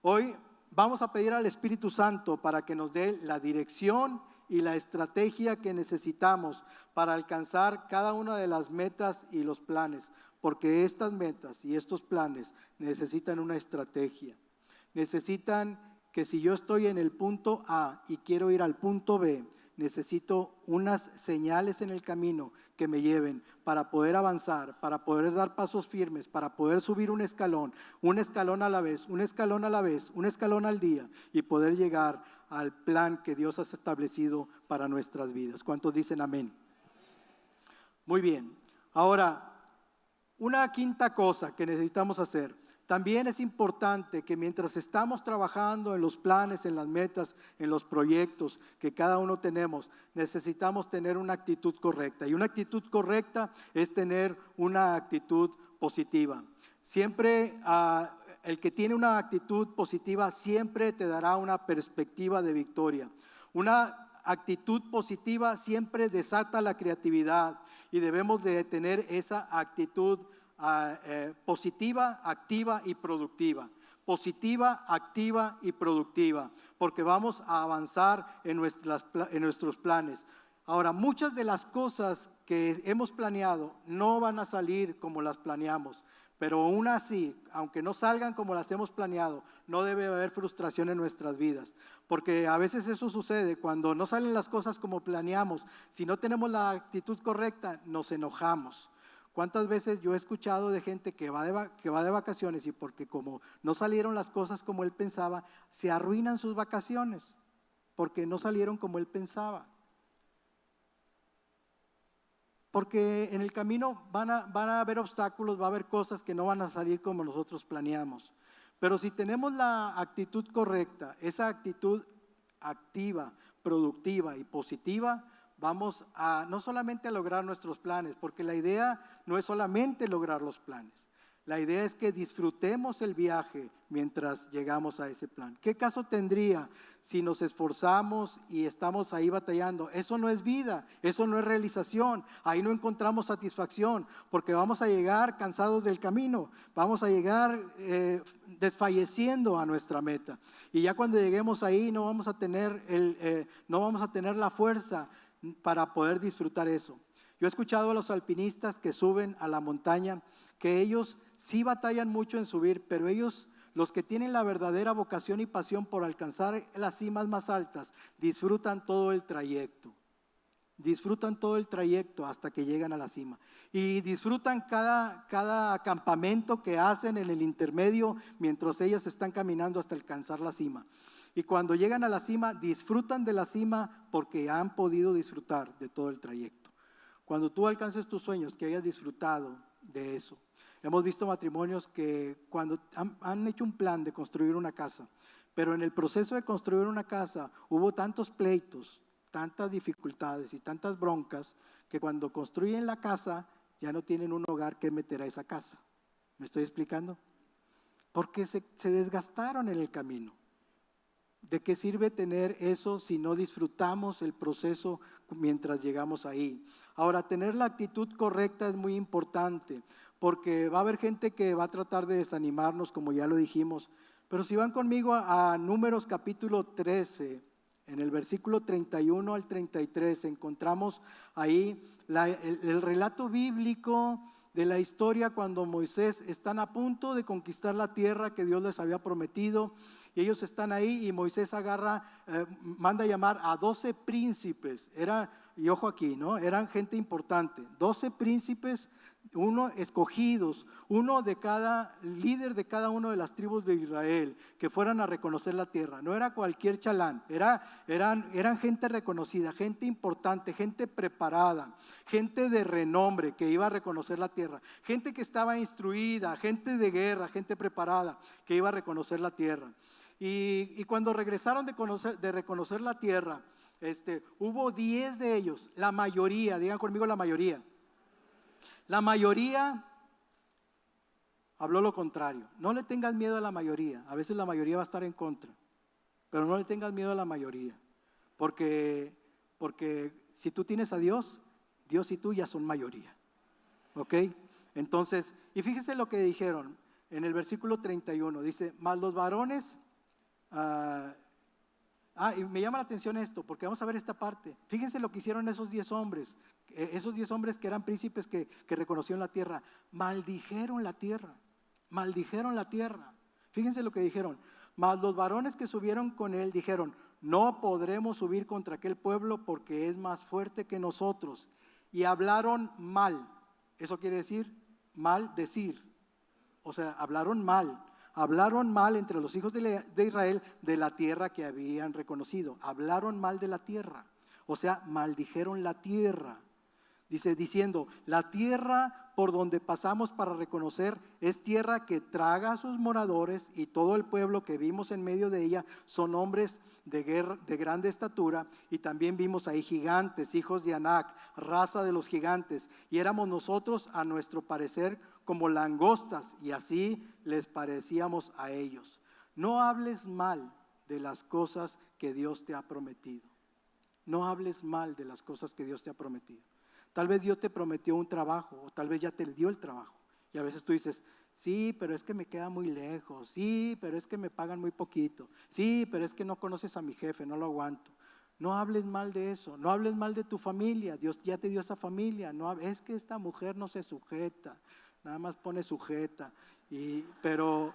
Hoy vamos a pedir al Espíritu Santo para que nos dé la dirección y la estrategia que necesitamos para alcanzar cada una de las metas y los planes, porque estas metas y estos planes necesitan una estrategia. Necesitan que si yo estoy en el punto A y quiero ir al punto B, necesito unas señales en el camino que me lleven para poder avanzar, para poder dar pasos firmes, para poder subir un escalón a la vez, un escalón a la vez, un escalón al día, y poder llegar al plan que Dios ha establecido para nuestras vidas. ¿Cuántos dicen amén? Muy bien. Ahora, una quinta cosa que necesitamos hacer. También es importante que mientras estamos trabajando en los planes, en las metas, en los proyectos que cada uno tenemos, necesitamos tener una actitud correcta. Y una actitud correcta es tener una actitud positiva. Siempre el que tiene una actitud positiva siempre te dará una perspectiva de victoria. Una actitud positiva siempre desata la creatividad, y debemos de tener esa actitud positiva, activa y productiva. Positiva, activa y productiva, porque vamos a avanzar en nuestros planes. Ahora, muchas de las cosas que hemos planeado no van a salir como las planeamos, pero aún así, aunque no salgan como las hemos planeado, no debe haber frustración en nuestras vidas, porque a veces eso sucede cuando no salen las cosas como planeamos. Si no tenemos la actitud correcta, nos enojamos. ¿Cuántas veces yo he escuchado de gente que va de vacaciones, y porque como no salieron las cosas como él pensaba, se arruinan sus vacaciones porque no salieron como él pensaba? Porque en el camino van a haber obstáculos, va a haber cosas que no van a salir como nosotros planeamos. Pero si tenemos la actitud correcta, esa actitud activa, productiva y positiva, vamos a no solamente a lograr nuestros planes, porque la idea no es solamente lograr los planes. La idea es que disfrutemos el viaje mientras llegamos a ese plan. ¿Qué caso tendría si nos esforzamos y estamos ahí batallando? Eso no es vida, eso no es realización. Ahí no encontramos satisfacción, porque vamos a llegar cansados del camino, vamos a llegar desfalleciendo a nuestra meta. Y ya cuando lleguemos ahí no vamos a tener la fuerza para poder disfrutar eso. Yo he escuchado a los alpinistas que suben a la montaña, que ellos sí batallan mucho en subir, pero ellos, los que tienen la verdadera vocación y pasión por alcanzar las cimas más altas, disfrutan todo el trayecto. Disfrutan todo el trayecto hasta que llegan a la cima. Y disfrutan cada campamento que hacen en el intermedio mientras ellos están caminando hasta alcanzar la cima. Y cuando llegan a la cima, disfrutan de la cima porque han podido disfrutar de todo el trayecto. Cuando tú alcances tus sueños, que hayas disfrutado de eso. Hemos visto matrimonios que cuando han hecho un plan de construir una casa, pero en el proceso de construir una casa hubo tantos pleitos, tantas dificultades y tantas broncas, que cuando construyen la casa ya no tienen un hogar que meter a esa casa. ¿Me estoy explicando? Porque se desgastaron en el camino. ¿De qué sirve tener eso si no disfrutamos el proceso mientras llegamos ahí? Ahora, tener la actitud correcta es muy importante, porque va a haber gente que va a tratar de desanimarnos, como ya lo dijimos. Pero si van conmigo a Números capítulo 13, en el versículo 31 al 33, encontramos ahí el relato bíblico de la historia cuando Moisés están a punto de conquistar la tierra que Dios les había prometido. Y ellos están ahí y Moisés manda llamar a 12 príncipes. Y ojo aquí, ¿no? Eran gente importante. 12 príncipes, uno escogidos, uno de cada líder de cada una de las tribus de Israel, que fueran a reconocer la tierra. No era cualquier chalán, eran gente reconocida, gente importante, gente preparada, gente de renombre que iba a reconocer la tierra, gente que estaba instruida, gente de guerra, gente preparada que iba a reconocer la tierra. Y cuando regresaron de reconocer la tierra, hubo 10 de ellos, la mayoría, digan conmigo la mayoría. La mayoría habló lo contrario. No le tengas miedo a la mayoría. A veces la mayoría va a estar en contra. Pero no le tengas miedo a la mayoría. Porque si tú tienes a Dios, Dios y tú ya son mayoría. ¿Ok? Entonces, y fíjense lo que dijeron en el versículo 31. Dice, mas los varones... y me llama la atención esto, porque vamos a ver esta parte. Fíjense lo que hicieron esos 10 hombres. Esos 10 hombres que eran príncipes que reconocieron la tierra, maldijeron la tierra, maldijeron la tierra. Fíjense lo que dijeron, mas los varones que subieron con él dijeron, no podremos subir contra aquel pueblo porque es más fuerte que nosotros. Y hablaron mal, eso quiere decir, maldecir, o sea, hablaron mal entre los hijos de Israel de la tierra que habían reconocido, hablaron mal de la tierra, o sea, maldijeron la tierra. Dice, diciendo, la tierra por donde pasamos para reconocer es tierra que traga a sus moradores y todo el pueblo que vimos en medio de ella son hombres de guerra, de grande estatura, y también vimos ahí gigantes, hijos de Anac, raza de los gigantes, y éramos nosotros a nuestro parecer como langostas, y así les parecíamos a ellos. No hables mal de las cosas que Dios te ha prometido. No hables mal de las cosas que Dios te ha prometido. Tal vez Dios te prometió un trabajo, o tal vez ya te dio el trabajo. Y a veces tú dices, sí, pero es que me queda muy lejos. Sí, pero es que me pagan muy poquito. Sí, pero es que no conoces a mi jefe, no lo aguanto. No hables mal de eso, no hables mal de tu familia. Dios ya te dio esa familia. No, es que esta mujer no se sujeta, nada más pone sujeta. Pero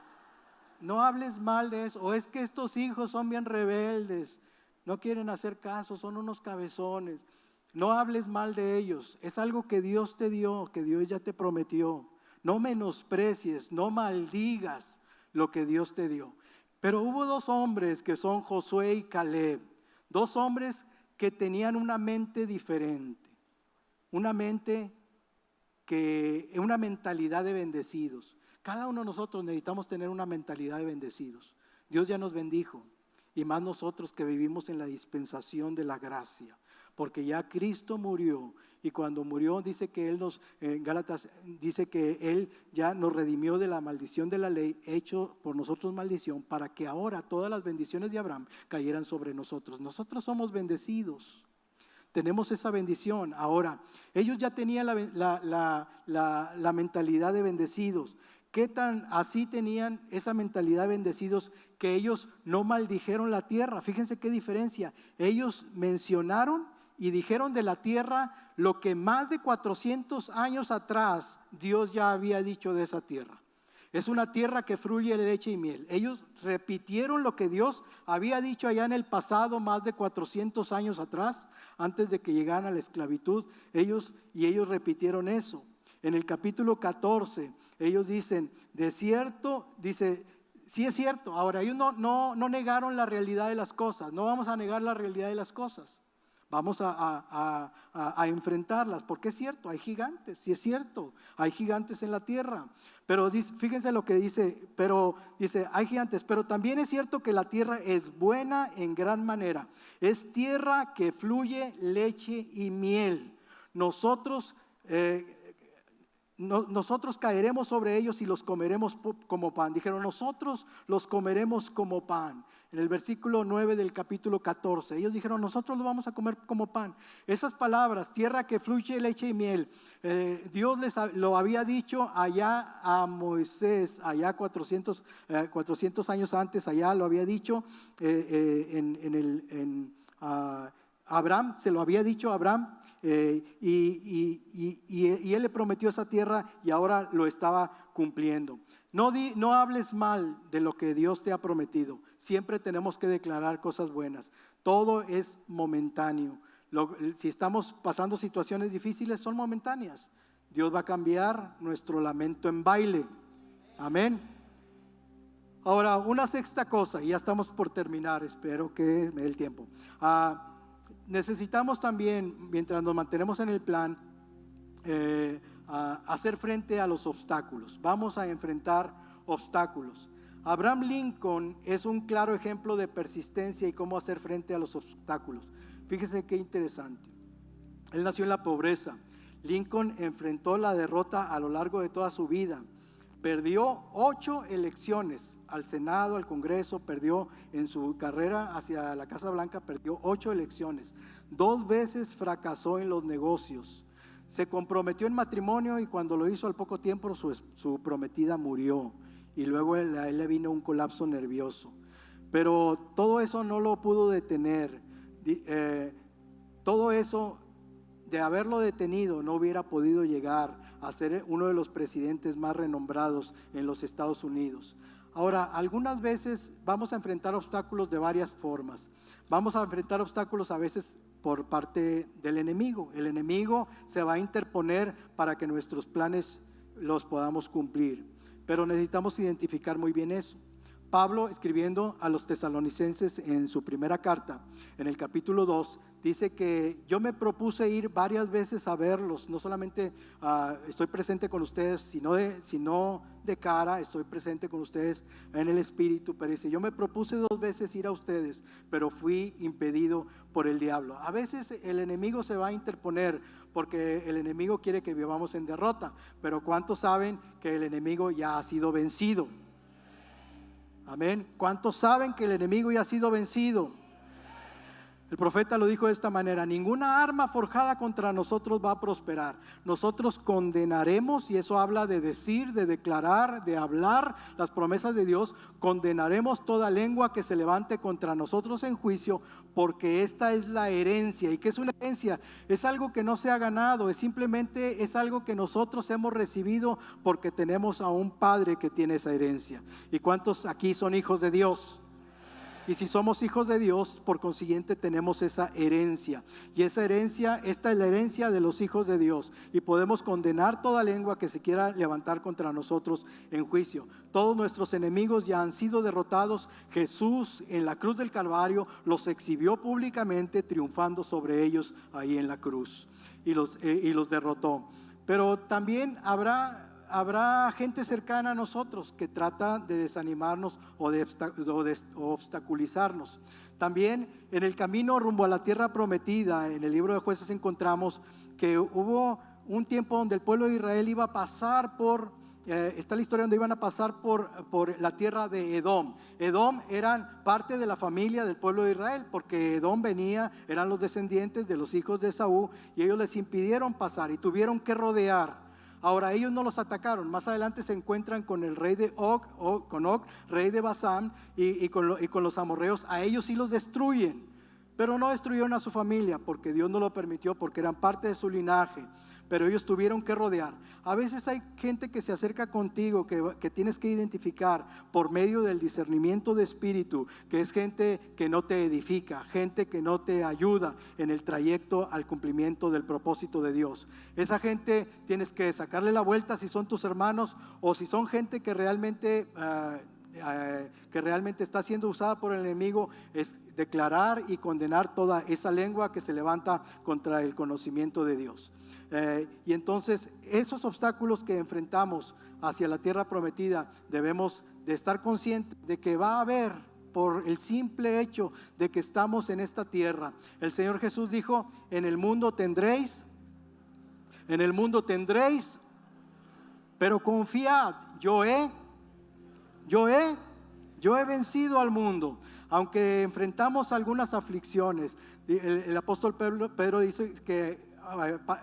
no hables mal de eso. O es que estos hijos son bien rebeldes, no quieren hacer caso, son unos cabezones. No hables mal de ellos, es algo que Dios te dio, que Dios ya te prometió. No menosprecies, no maldigas lo que Dios te dio. Pero hubo 2 hombres que son Josué y Caleb, 2 hombres que tenían una mente diferente, una mentalidad de bendecidos. Cada uno de nosotros necesitamos tener una mentalidad de bendecidos. Dios ya nos bendijo, y más nosotros que vivimos en la dispensación de la gracia. Porque ya Cristo murió, y cuando murió dice que en Gálatas dice que Él ya nos redimió de la maldición de la ley, hecho por nosotros maldición, para que ahora todas las bendiciones de Abraham cayeran sobre nosotros. Nosotros somos bendecidos, tenemos esa bendición. Ahora, ellos ya tenían la mentalidad de bendecidos. ¿Qué tan así tenían esa mentalidad de bendecidos que ellos no maldijeron la tierra? Fíjense qué diferencia. Ellos mencionaron y dijeron de la tierra lo que más de 400 años atrás Dios ya había dicho de esa tierra. Es una tierra que fluye leche y miel. Ellos repitieron lo que Dios había dicho allá en el pasado, más de 400 años atrás, antes de que llegaran a la esclavitud. Ellos repitieron eso. En el capítulo 14, ellos dicen, de cierto, dice, sí es cierto. Ahora, ellos no negaron la realidad de las cosas. No vamos a negar la realidad de las cosas. Vamos a enfrentarlas, porque es cierto, hay gigantes, sí es cierto, hay gigantes en la tierra. Pero fíjense lo que dice, hay gigantes, pero también es cierto que la tierra es buena en gran manera. Es tierra que fluye leche y miel. Nosotros caeremos sobre ellos y los comeremos como pan. Dijeron, nosotros los comeremos como pan. en el versículo 9 del capítulo 14. Ellos dijeron, nosotros lo vamos a comer como pan. Esas palabras, tierra que fluye leche y miel, Dios lo había dicho allá a Moisés, allá 400 años antes, allá lo había dicho Abraham, se lo había dicho a Abraham. Y él le prometió esa tierra y ahora lo estaba cumpliendo. No hables mal de lo que Dios te ha prometido. Siempre tenemos que declarar cosas buenas. Todo es momentáneo. Si estamos pasando situaciones difíciles, son momentáneas. Dios va a cambiar nuestro lamento en baile. Amén. Ahora, una sexta cosa, y ya estamos por terminar, espero que me dé el tiempo. Necesitamos también, mientras nos mantenemos en el plan, hacer frente a los obstáculos. Vamos a enfrentar obstáculos. Abraham Lincoln es un claro ejemplo de persistencia y cómo hacer frente a los obstáculos. Fíjese qué interesante. Él nació en la pobreza. Lincoln enfrentó la derrota a lo largo de toda su vida. Perdió 8 elecciones al Senado, al Congreso, perdió en su carrera hacia la Casa Blanca, perdió 8 elecciones. 2 veces fracasó en los negocios. Se comprometió en matrimonio y cuando lo hizo al poco tiempo su prometida murió. Y luego a él le vino un colapso nervioso. Pero todo eso no lo pudo detener. Todo eso, de haberlo detenido, no hubiera podido llegar a ser uno de los presidentes más renombrados en los Estados Unidos. Ahora, algunas veces vamos a enfrentar obstáculos de varias formas. Vamos a enfrentar obstáculos a veces por parte del enemigo. El enemigo se va a interponer para que nuestros planes los podamos cumplir. Pero necesitamos identificar muy bien eso. Pablo, escribiendo a los tesalonicenses en su primera carta, en el capítulo 2, dice que yo me propuse ir varias veces a verlos. No solamente estoy presente con ustedes, sino de cara, estoy presente con ustedes en el espíritu. Pero dice, yo me propuse 2 veces ir a ustedes, pero fui impedido por el diablo. A veces el enemigo se va a interponer porque el enemigo quiere que vivamos en derrota. Pero ¿cuántos saben que el enemigo ya ha sido vencido? Amén. ¿Cuántos saben que el enemigo ya ha sido vencido? El profeta lo dijo de esta manera: ninguna arma forjada contra nosotros va a prosperar. Nosotros condenaremos, y eso habla de decir, de declarar, de hablar las promesas de Dios. Condenaremos toda lengua que se levante contra nosotros en juicio, porque esta es la herencia. ¿Y qué es una herencia? Es algo que no se ha ganado, simplemente es algo que nosotros hemos recibido porque tenemos a un Padre que tiene esa herencia. ¿Y cuántos aquí son hijos de Dios? Y si somos hijos de Dios, por consiguiente tenemos esa herencia. Y esa herencia, esta es la herencia de los hijos de Dios. Y podemos condenar toda lengua que se quiera levantar contra nosotros en juicio. Todos nuestros enemigos ya han sido derrotados. Jesús en la cruz del Calvario los exhibió públicamente, triunfando sobre ellos ahí en la cruz. Y los derrotó. Pero también habrá gente cercana a nosotros que trata de desanimarnos o de obstaculizarnos. También en el camino rumbo a la tierra prometida, en el libro de Jueces encontramos que hubo un tiempo donde el pueblo de Israel iba a pasar está la historia donde iban a pasar por la tierra de Edom. Edom eran parte de la familia del pueblo de Israel, porque Edom eran los descendientes de los hijos de Esaú, y ellos les impidieron pasar y tuvieron que rodear. Ahora ellos no los atacaron. Más adelante se encuentran con el rey de con Og, rey de Basán, y con los amorreos. A ellos sí los destruyen, pero no destruyeron a su familia porque Dios no lo permitió, porque eran parte de su linaje. Pero ellos tuvieron que rodear. A veces hay gente que se acerca contigo que tienes que identificar por medio del discernimiento de espíritu, que es gente que no te edifica, gente que no te ayuda en el trayecto al cumplimiento del propósito de Dios. Esa gente tienes que sacarle la vuelta si son tus hermanos o si son gente que realmente está siendo usada por el enemigo. Es declarar y condenar toda esa lengua que se levanta contra el conocimiento de Dios. Y entonces esos obstáculos que enfrentamos hacia la tierra prometida, debemos de estar conscientes de que va a haber, por el simple hecho de que estamos en esta tierra. El Señor Jesús dijo: en el mundo tendréis, pero confiad, yo he vencido al mundo. Aunque enfrentamos algunas aflicciones, el apóstol Pedro dice que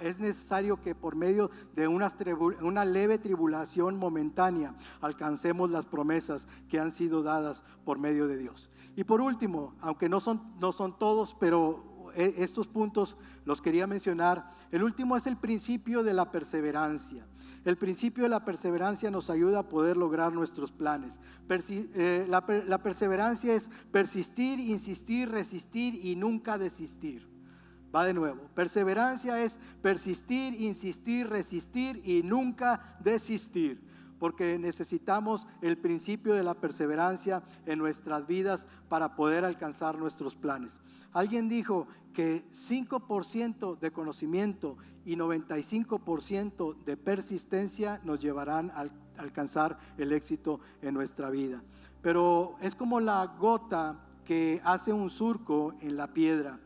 es necesario que por medio de una leve tribulación momentánea alcancemos las promesas que han sido dadas por medio de Dios. Y por último, aunque no son todos, pero estos puntos los quería mencionar. El último es el principio de la perseverancia. El principio de la perseverancia nos ayuda a poder lograr nuestros planes. La perseverancia es persistir, insistir, resistir y nunca desistir. Va de nuevo. Perseverancia es persistir, insistir, resistir y nunca desistir. Porque necesitamos el principio de la perseverancia en nuestras vidas para poder alcanzar nuestros planes. Alguien dijo que 5% de conocimiento y 95% de persistencia nos llevarán a alcanzar el éxito en nuestra vida. Pero es como la gota que hace un surco en la piedra.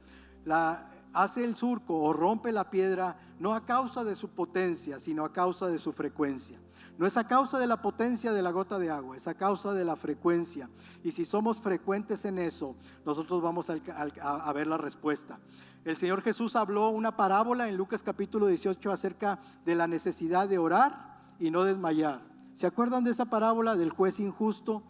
Hace el surco o rompe la piedra no a causa de su potencia, sino a causa de su frecuencia. No es a causa de la potencia de la gota de agua, es a causa de la frecuencia. Y si somos frecuentes en eso, nosotros vamos a ver la respuesta. El Señor Jesús habló una parábola en Lucas capítulo 18 acerca de la necesidad de orar y no desmayar. ¿Se acuerdan de esa parábola del juez injusto?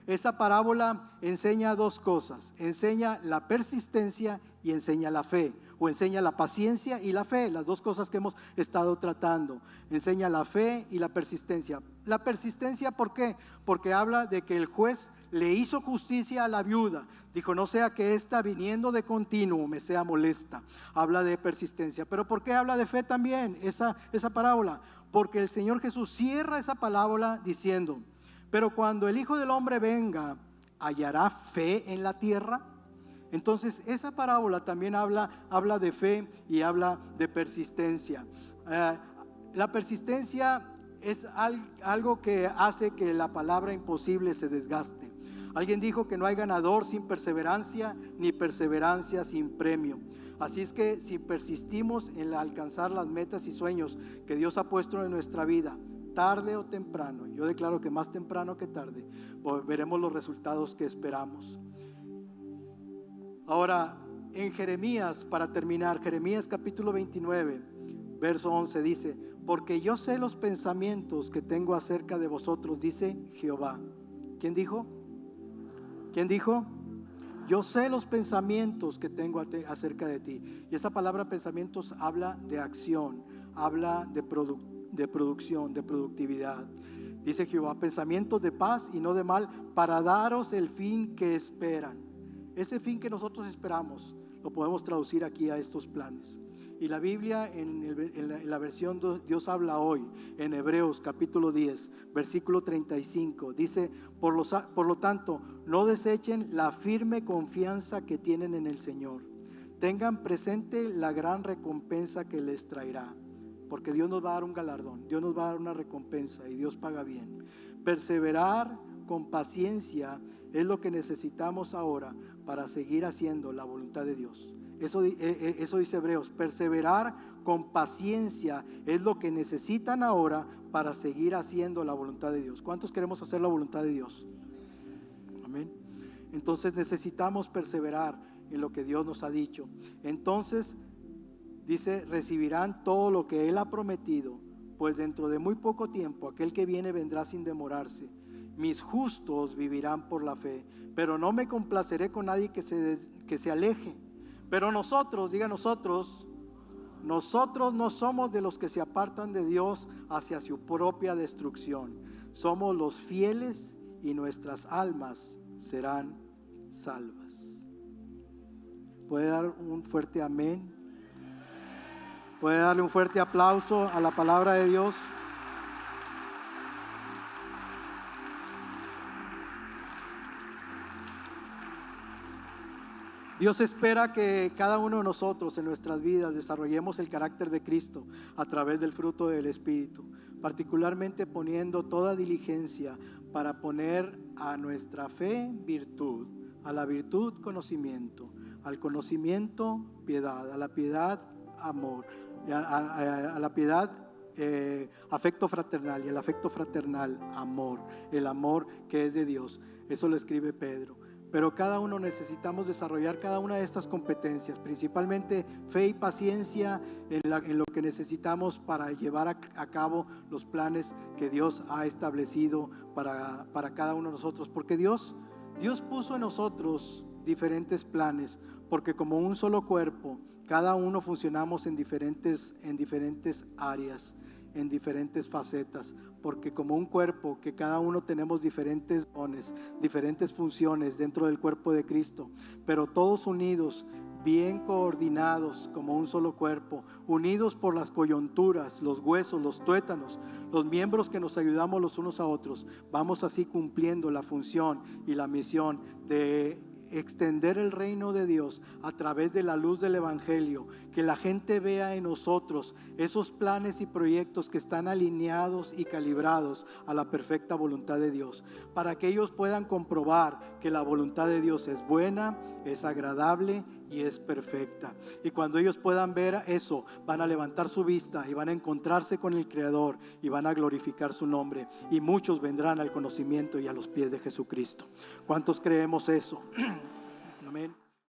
Esa parábola enseña dos cosas. Enseña la persistencia y enseña la fe. O enseña la paciencia y la fe, las dos cosas que hemos estado tratando. Enseña la fe y la persistencia. La persistencia, ¿por qué? Porque habla de que el juez le hizo justicia a la viuda. Dijo, no sea que esta viniendo de continuo me sea molesta. Habla de persistencia. Pero ¿por qué habla de fe también esa parábola? Porque el Señor Jesús cierra esa parábola diciendo, pero cuando el Hijo del Hombre venga, ¿hallará fe en la tierra? Entonces esa parábola también habla de fe y habla de persistencia. La persistencia es algo que hace que la palabra imposible se desgaste. Alguien dijo que no hay ganador sin perseverancia, ni perseverancia sin premio. Así es que si persistimos en alcanzar las metas y sueños que Dios ha puesto en nuestra vida, tarde o temprano, yo declaro que más temprano que tarde, veremos los resultados que esperamos. Ahora, en Jeremías, para terminar, Jeremías capítulo 29, verso 11 dice, porque yo sé los pensamientos que tengo acerca de vosotros, dice Jehová. ¿Quién dijo? ¿Quién dijo? Yo sé los pensamientos que tengo acerca de ti. Y esa palabra pensamientos habla de acción, habla de producción, de productividad. Dice Jehová, pensamientos de paz y no de mal, para daros el fin que esperan. Ese fin que nosotros esperamos lo podemos traducir aquí a estos planes. Y la Biblia en la versión Dios habla hoy, en Hebreos capítulo 10, versículo 35, dice, por lo tanto, no desechen la firme confianza que tienen en el Señor. Tengan presente la gran recompensa que les traerá, porque Dios nos va a dar un galardón, Dios nos va a dar una recompensa y Dios paga bien. Perseverar con paciencia es lo que necesitamos ahora para seguir haciendo la voluntad de Dios. Eso dice Hebreos, perseverar con paciencia es lo que necesitan ahora para seguir haciendo la voluntad de Dios. ¿Cuántos queremos hacer la voluntad de Dios? Amén. Entonces necesitamos perseverar en lo que Dios nos ha dicho. Entonces dice, recibirán todo lo que Él ha prometido, pues dentro de muy poco tiempo aquel que viene vendrá sin demorarse. Mis justos vivirán por la fe, pero no me complaceré con nadie que se aleje. Pero nosotros, diga nosotros no somos de los que se apartan de Dios hacia su propia destrucción. Somos los fieles y nuestras almas serán salvas. ¿Puede dar un fuerte amén? ¿Puede darle un fuerte aplauso a la palabra de Dios? Dios espera que cada uno de nosotros en nuestras vidas desarrollemos el carácter de Cristo a través del fruto del Espíritu, particularmente poniendo toda diligencia para poner a nuestra fe virtud, a la virtud conocimiento, al conocimiento piedad, a la piedad amor, a la piedad afecto fraternal y al afecto fraternal amor, el amor que es de Dios. Eso lo escribe Pedro. pero cada uno necesitamos desarrollar cada una de estas competencias, principalmente fe y paciencia en lo que necesitamos para llevar a cabo los planes que Dios ha establecido para cada uno de nosotros, porque Dios puso en nosotros diferentes planes, porque como un solo cuerpo, cada uno funcionamos en diferentes áreas, en diferentes facetas, porque como un cuerpo que cada uno tenemos diferentes dones, diferentes funciones dentro del cuerpo de Cristo, pero todos unidos, bien coordinados como un solo cuerpo, unidos por las coyunturas, los huesos, los tuétanos, los miembros que nos ayudamos los unos a otros, vamos así cumpliendo la función y la misión de extender el reino de Dios a través de la luz del evangelio, que la gente vea en nosotros esos planes y proyectos que están alineados y calibrados a la perfecta voluntad de Dios, para que ellos puedan comprobar que la voluntad de Dios es buena, es agradable y es perfecta. Y cuando ellos puedan ver eso, van a levantar su vista y van a encontrarse con el Creador y van a glorificar su nombre, y muchos vendrán al conocimiento y a los pies de Jesucristo. ¿Cuántos creemos eso? Amén.